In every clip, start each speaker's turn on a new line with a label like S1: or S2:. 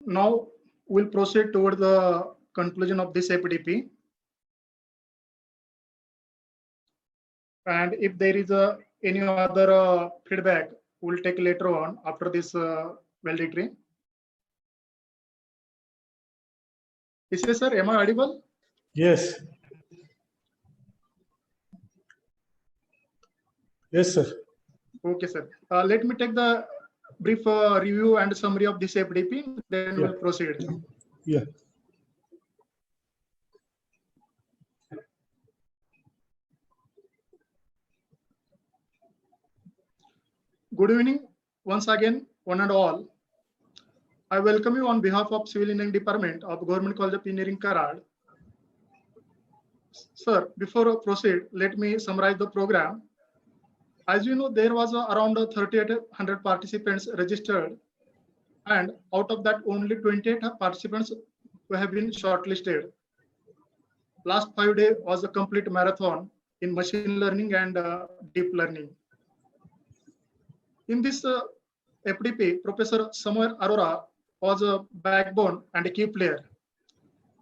S1: Now we'll proceed toward the conclusion of this FDP. And if there is any other feedback, we'll take later on after this valedictory. Yes, sir, am I audible?
S2: Yes. Yes, sir.
S1: Okay, sir. Let me take the brief review and summary of this FDP, then we'll proceed.
S2: Yeah.
S1: Good evening once again, one and all. I welcome you on behalf of Civil Engineering Department of Government College of Engineering, Karad. Sir, before I proceed, let me summarize the program. As you know, there was around 3,800 participants registered, and out of that, only 28 participants have been shortlisted. Last 5 days was a complete marathon in machine learning and deep learning. In this FDP, Professor Samuel Arora was a backbone and a key player.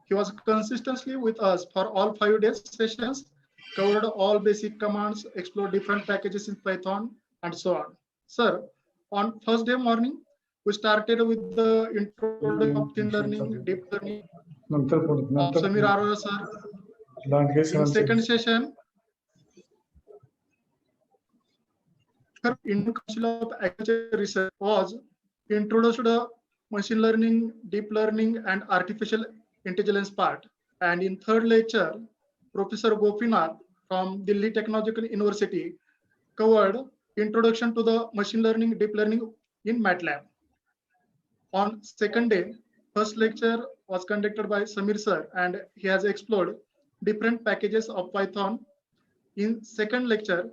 S1: He was consistently with us for all 5 days sessions, covered all basic commands, explored different packages in Python, and so on. Sir, on first day morning, we started with the introduction of machine learning, deep learning of Samir Arora, sir. In second session, Indian Council of Agriculture Research was introduced the machine learning, deep learning, and artificial intelligence part. And in third lecture, Professor Gopinath from Delhi Technological University covered introduction to the machine learning, deep learning in MATLAB. On second day, first lecture was conducted by Samir sir, and he has explored different packages of Python. In second lecture,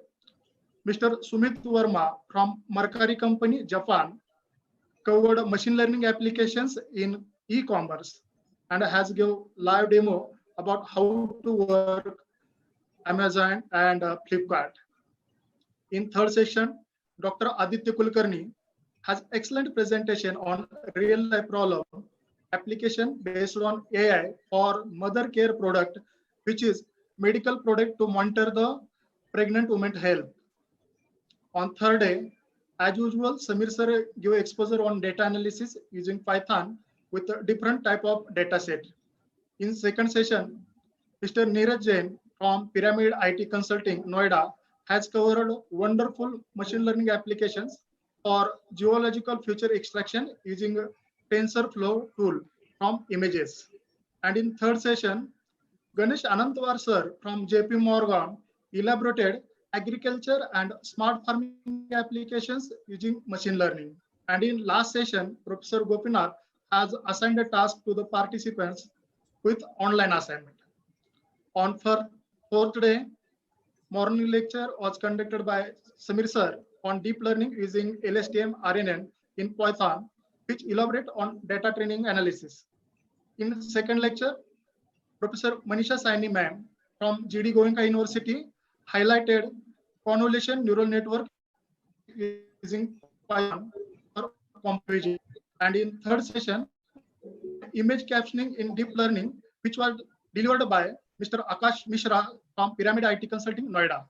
S1: Mr. Sumit Verma from Mercari Company, Japan, covered machine learning applications in e-commerce and has given live demo about how to work Amazon and Flipkart. In third session, Dr. Aditya Kulkarni has excellent presentation on real-life problem application based on AI for mother care product, which is medical product to monitor the pregnant woman health. On third day, as usual, Samir sir give exposure on data analysis using Python with a different type of data set. In second session, Mr. Neeraj Jain from Pyramid IT Consulting, Noida, has covered wonderful machine learning applications for geological feature extraction using TensorFlow tool from images. And in third session, Ganesh Anantwar sir from JP Morgan elaborated agriculture and smart farming applications using machine learning. And in last session, Professor Gopinath has assigned a task to the participants with online assignment. On fourth day, morning lecture was conducted by Samir sir on deep learning using LSTM RNN in Python, which elaborate on data training analysis. In second lecture, Professor Manisha Saini ma'am from GD Goenka University highlighted convolution neural network using Python for computer vision. And in third session, image captioning in deep learning, which was delivered by Mr. Akash Mishra from Pyramid IT Consulting, Noida.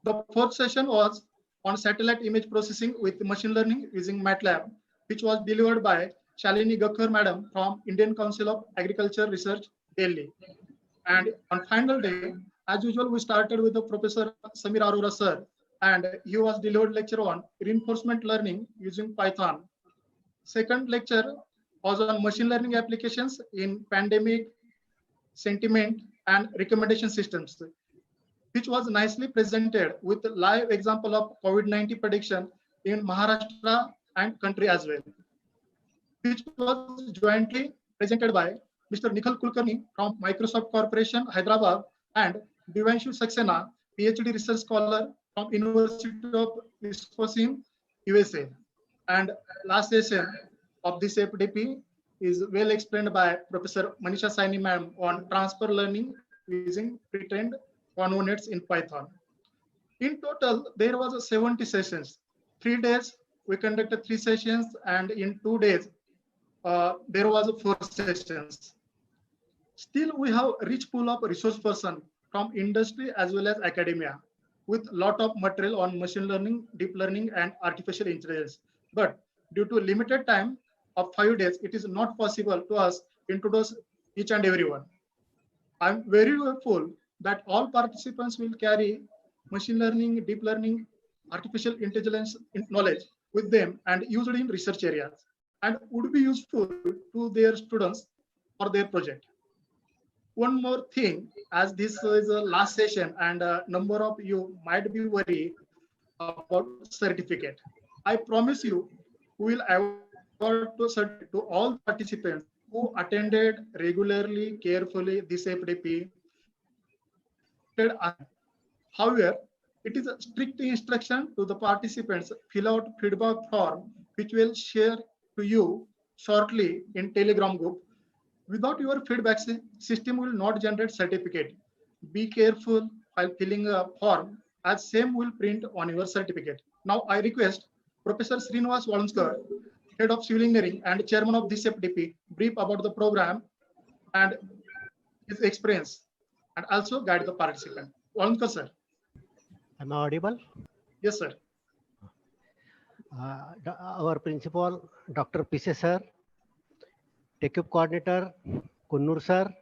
S1: The fourth session was on satellite image processing with machine learning using MATLAB, which was delivered by Shalini Gakkar madam from Indian Council of Agriculture Research, Delhi. And on final day, as usual, we started with the Professor Samir Arora sir, and he was delivered lecture on reinforcement learning using Python. Second lecture was on machine learning applications in pandemic, sentiment, and recommendation systems, which was nicely presented with a live example of COVID-19 prediction in Maharashtra and country as well, which was jointly presented by Mr. Nikhil Kulkarni from Microsoft Corporation, Hyderabad, and Devanshu Saxena, PhD research scholar from University of Wisconsin, USA. And last session of this FDP is well explained by Professor Manisha Saini ma'am on transfer learning using pre-trained convolutions in Python. In total, there was 70 sessions. 3 days, we conducted 3 sessions, and in 2 days, there was 4 sessions. Still, we have rich pool of resource person from industry as well as academia with lot of material on machine learning, deep learning, and artificial intelligence. But due to limited time of 5 days, it is not possible to us introduce each and everyone. I'm very hopeful that all participants will carry machine learning, deep learning, artificial intelligence knowledge with them and use it in research areas and would be useful to their students for their project. One more thing, as this is a last session and a number of you might be worried about certificate. I promise you, we will award to all the participants who attended regularly, carefully this FDP and however, it is a strict instruction to the participants fill out feedback form which will share to you shortly in Telegram group. Without your feedback, system will not generate certificate. Be careful while filling a form as same will print on your certificate. Now I request Professor Srinivas Walunskar, Head of Civil Engineering and Chairman of this FDP, brief about the program and his experience and also guide the participant. Walunskar sir.
S3: Am I audible?
S1: Yes, sir.
S3: Our principal, Dr. Pise sir, TechCube coordinator, Kunnur sir,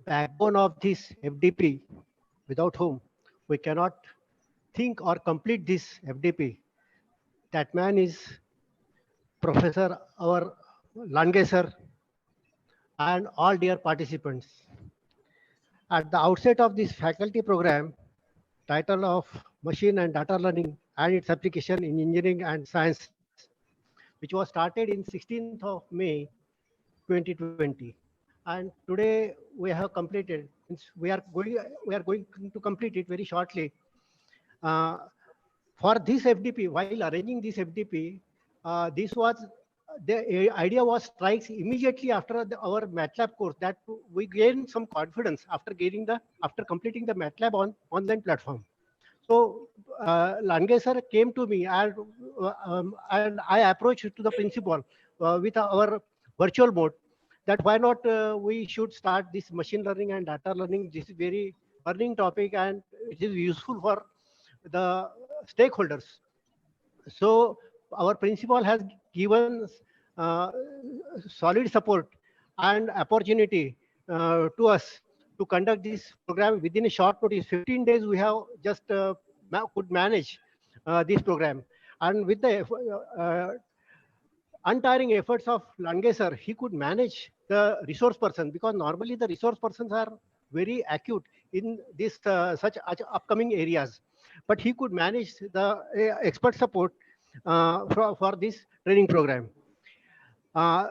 S3: backbone of this FDP, without whom we cannot think or complete this FDP. That man is Professor our Lange sir and all dear participants. At the outset of this faculty program, title of Machine and Data Learning and its application in engineering and science, which was started in 16th of May 2020, and today we have completed. We are going to complete it very shortly. For this FDP, while arranging this FDP, this was the idea was strikes immediately after our MATLAB course, that we gained some confidence after completing the MATLAB on online platform. So Lange sir came to me and I approached to the principal with our virtual mode that why not we should start this machine learning and data learning. This is very burning topic and it is useful for the stakeholders. So our principal has given solid support and opportunity to us to conduct this program within a short notice. 15 days we have just could manage this program, and with the untiring efforts of Lange sir, he could manage the resource person, because normally the resource persons are very acute in this such upcoming areas, but he could manage the expert support for this training program.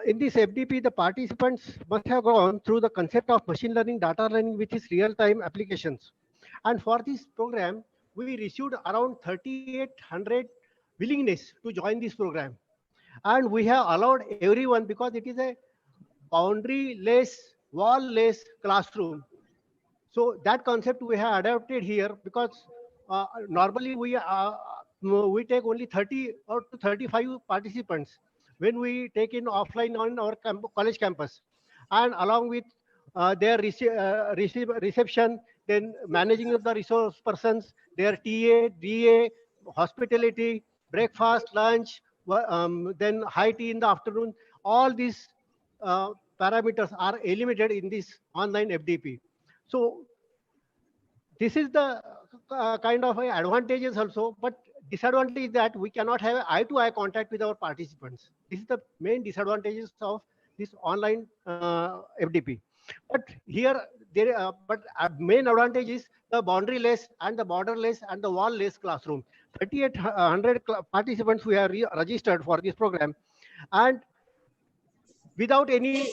S3: In this FDP, the participants must have gone through the concept of machine learning, data learning with its real-time applications. And for this program, we received around 3,800 willingness to join this program. And we have allowed everyone, because it is a boundary-less, wall-less classroom. So that concept we have adapted here, because normally we take only 30 or to 35 participants when we take in offline on our college campus, and along with their reception, then managing of the resource persons, their TA, DA, hospitality, breakfast, lunch, then high tea in the afternoon, all these parameters are eliminated in this online FDP. So this is the kind of advantages also, but disadvantage is that we cannot have eye-to-eye contact with our participants. This is the main disadvantages of this online FDP. But here, main advantage is the boundary-less and the borderless and the wall-less classroom. 3,800 participants we have registered for this program, and without any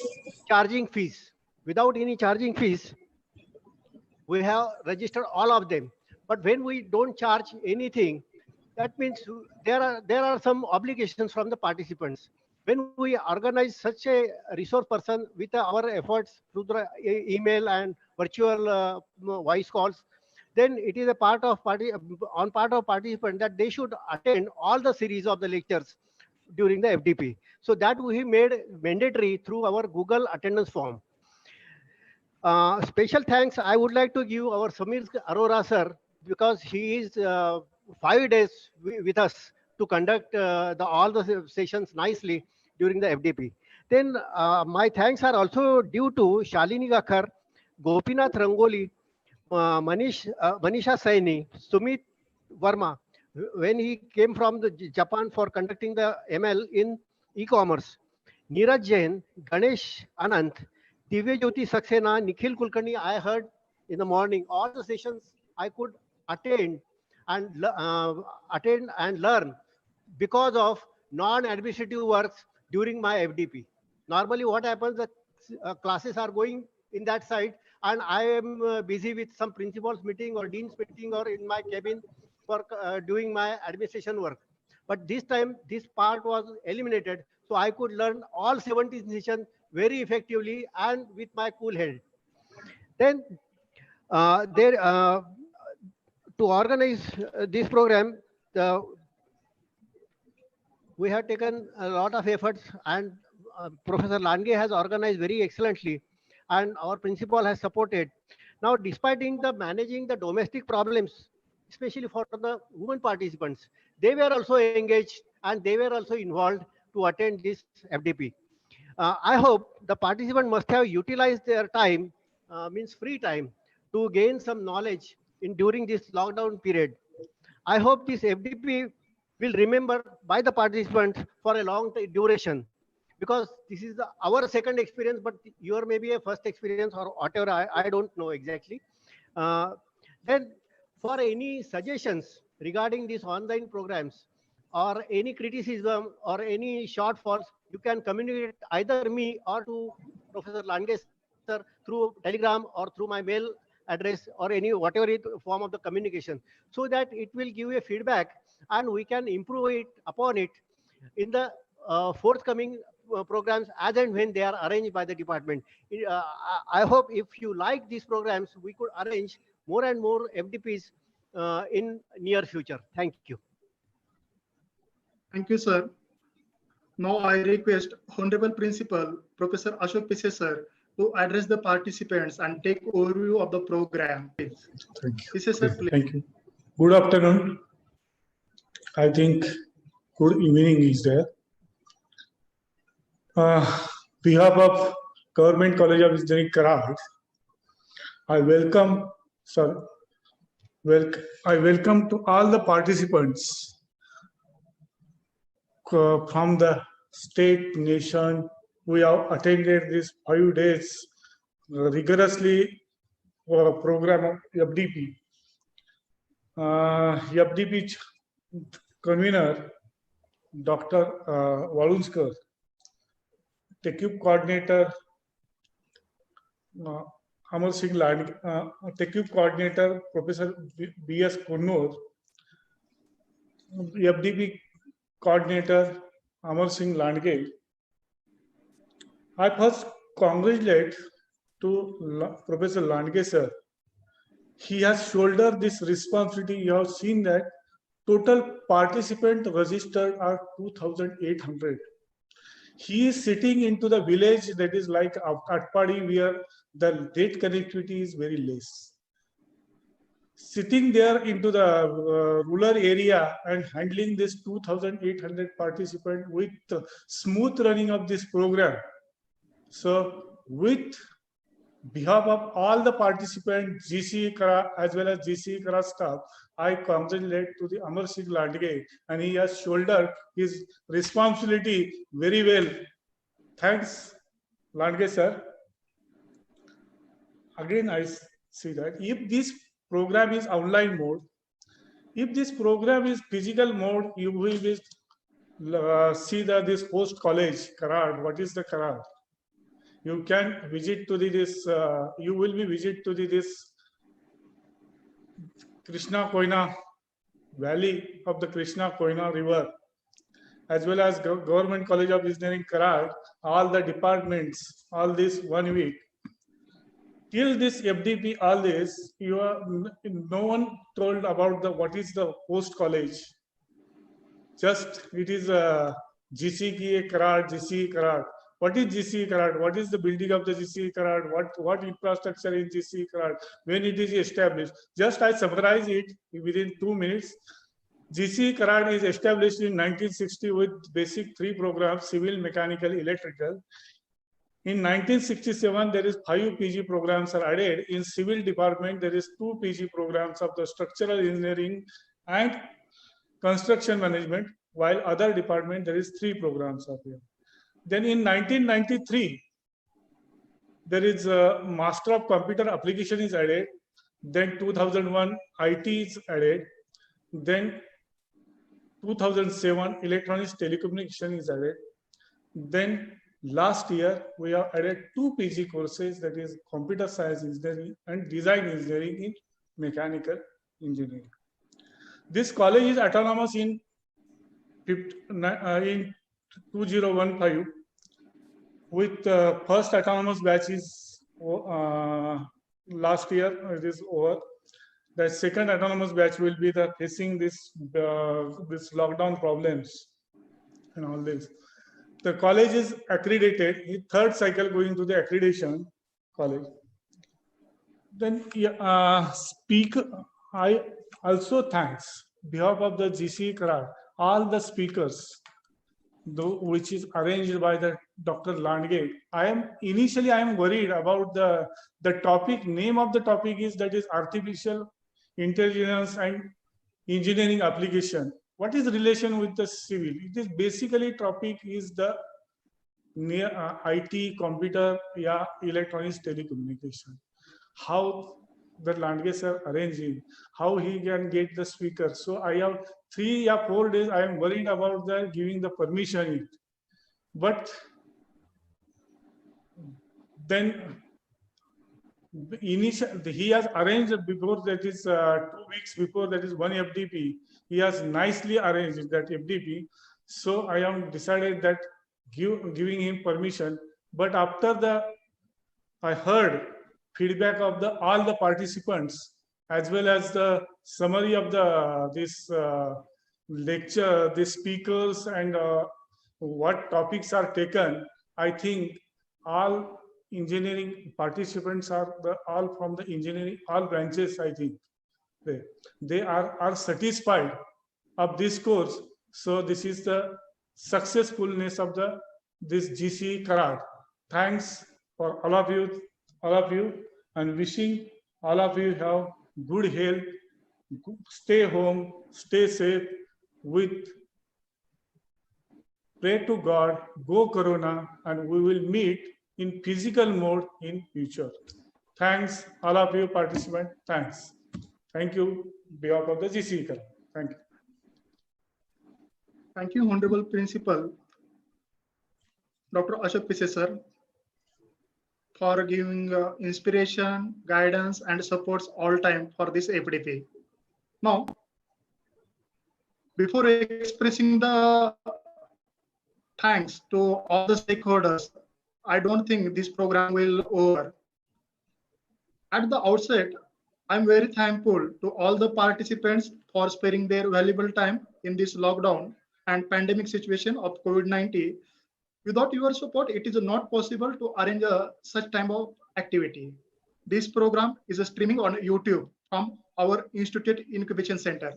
S3: charging fees. Without any charging fees, we have registered all of them. But when we don't charge anything, that means there are some obligations from the participants. When we organize such a resource person with our efforts through the email and virtual voice calls, then it is a part of participant that they should attend all the series of the lectures during the FDP. So that we made mandatory through our Google attendance form. Special thanks I would like to give our Samir Arora sir, because he is 5 days with us to conduct all the sessions nicely during the FDP. Then my thanks are also due to Shalini Gakhar, Gopinath Rangoli, Manisha Saini, Sumit Verma, when he came from the Japan for conducting the ML in e-commerce. Neeraj Jain, Ganesh Anant, Divya Jyoti Saxena, Nikhil Kulkarni, I heard in the morning. All the sessions I could attend and learn because of non-administrative works during my FDP. Normally, what happens? The classes are going in that side, and I am busy with some principals meeting or dean's meeting or in my cabin for doing my administration work. But this time, this part was eliminated, so I could learn all 17 sessions very effectively and with my cool head. Then there to organize this program, we have taken a lot of efforts, and Professor Lange has organized very excellently, and our principal has supported. Now, despite the managing the domestic problems, especially for the women participants, they were also engaged and they were also involved to attend this FDP. I hope the participant must have utilized their time, means free time, to gain some knowledge in during this lockdown period. I hope this FDP will remember by the participants for a long duration, because this is our second experience, but your maybe a first experience or whatever. I don't know exactly. Then for any suggestions regarding these online programs or any criticism or any shortfalls, you can communicate either me or to Professor Lange sir through Telegram or through my mail address or any whatever form of the communication, so that it will give a feedback and we can improve it upon it in the forthcoming programs as and when they are arranged by the department. I hope if you like these programs, we could arrange more and more FDPs in near future. Thank you.
S1: Thank you, sir. Now I request Honorable Principal Professor Ashok Pise sir to address the participants and take overview of the program. Please.
S2: Thank you.
S1: Pise sir, please.
S2: Thank you. Good afternoon. I think good evening is there. Behalf of Government College of Engineering, Karad, I welcome, sir. I welcome to all the participants from the state, nation. We have attended these 5 days rigorously for a program of FDP. FDP convener, Dr. Walunskar, TechCube coordinator, Amar Singh Lange, TechCube coordinator, Professor B.S. Kunnur, FDP coordinator, Amar Singh Lange. I first congratulate to Professor Lange sir. He has shouldered this responsibility. You have seen that total participant registered are 2,800. He is sitting into the village that is like Atpadi, where the data connectivity is very less. Sitting there into the rural area and handling this 2,800 participants with smooth running of this program. So with behalf of all the participants, GCE Kara as well as GCE Kara staff, I congratulate to the Amar Singh Lange, and he has shouldered his responsibility very well. Thanks, Lange sir. Again, I see that if this program is online mode, if this program is physical mode, you will see that this host college, Karad. What is the Karad? You can visit to this. You will be visit to this Krishna Koyna Valley of the Krishna Koyna River, as well as Government College of Engineering, Karad. All the departments, all this 1 week. Till this FDP, all this, no one told about what is the host college. Just it is GC Karad, GC Karad. What is GC Karad? What is the building of the GC Karad? What infrastructure in GC Karad? When it is established? Just I summarize it within 2 minutes. GC Karad is established in 1960 with basic 3 programs: civil, mechanical, electrical. In 1967, there is 5 PG programs are added. In civil department, there is 2 PG programs of the structural engineering and construction management, while other department, there is 3 programs of here. Then in 1993, there is a Master of Computer Application is added. Then 2001, IT is added. Then 2007, Electronics Telecommunication is added. Then last year, we have added 2 PG courses, that is Computer Science Engineering and Design Engineering in Mechanical Engineering. This college is autonomous in 2015, with first autonomous batch is last year, it is over. The second autonomous batch will be facing this lockdown problems and all this. The college is accredited, in third cycle going to the accreditation college. Then I also thanks behalf of the GC Karad, all the speakers, which is arranged by the Dr. Landge. I am worried about the topic. Name of the topic is artificial intelligence and engineering application. What is the relation with the civil? It is basically topic is the IT, computer, electronics, telecommunication. How the Landge sir arranging, how he can get the speaker. So I have 3 or 4 days. I am worried about the giving the permission. But then he has arranged before, that is 2 weeks before, that is 1 FDP. He has nicely arranged that FDP. So I have decided that giving him permission. But after I heard feedback of all the participants, as well as the summary of this lecture, the speakers, and what topics are taken, I think all engineering participants are all from the engineering, all branches, I think. They are satisfied of this course. So this is the successfulness of this GC Karad. Thanks for all of you, and wishing all of you have good health. Stay home, stay safe. Pray to God, go Corona, and we will meet in physical mode in future. Thanks, all of you participants. Thanks. Thank you, behalf of the GC Karad. Thank you.
S1: Thank you, Honorable Principal Dr. Ashok Pise sir, for giving inspiration, guidance, and supports all time for this FDP. Now, before expressing the thanks to all the stakeholders, I don't think this program will over. At the outset, I'm very thankful to all the participants for sparing their valuable time in this lockdown and pandemic situation of COVID-19. Without your support, it is not possible to arrange such type of activity. This program is streaming on YouTube from our Institute Incubation Center.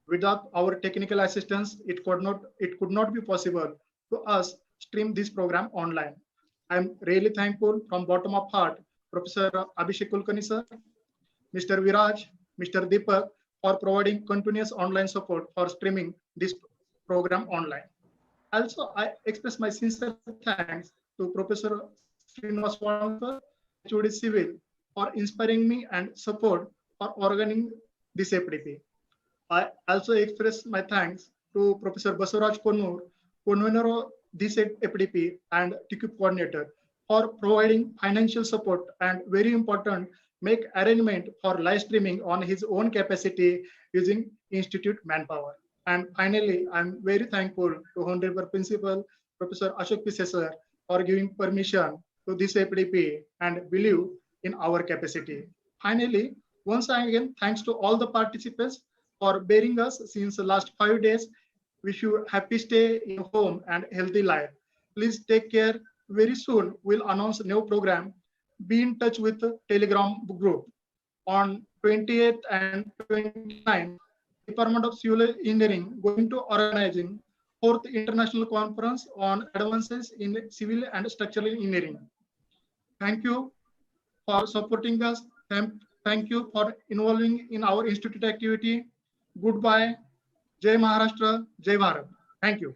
S1: Without our technical assistance, it could not be possible to us stream this program online. I'm really thankful from bottom of heart, Professor Abhishek Kulkarni sir, Mr. Viraj, Mr. Deepak, for providing continuous online support for streaming this program online. Also, I express my sincere thanks to Professor Srinivas Walkar, HOD Civil, for inspiring me and support for organizing this FDP. I also express my thanks to Professor Basuraj Konur, convener of this FDP and TCUP coordinator, for providing financial support and, very important, make arrangement for live streaming on his own capacity using Institute manpower. And finally, I'm very thankful to Honorable Principal Professor Ashok Pise sir for giving permission to this FDP and believe in our capacity. Finally, once again, thanks to all the participants for bearing us since the last 5 days Wish you happy stay in home and healthy life. Please take care. Very soon we'll announce new program. Be in touch with the Telegram group. On 28th and 29th, Department of Civil Engineering going to organizing 4th International Conference on Advances in Civil and Structural Engineering. Thank you for supporting us. Thank you for involving in our institute activity. Goodbye. Jai Maharashtra, Jai Bharat. Thank you.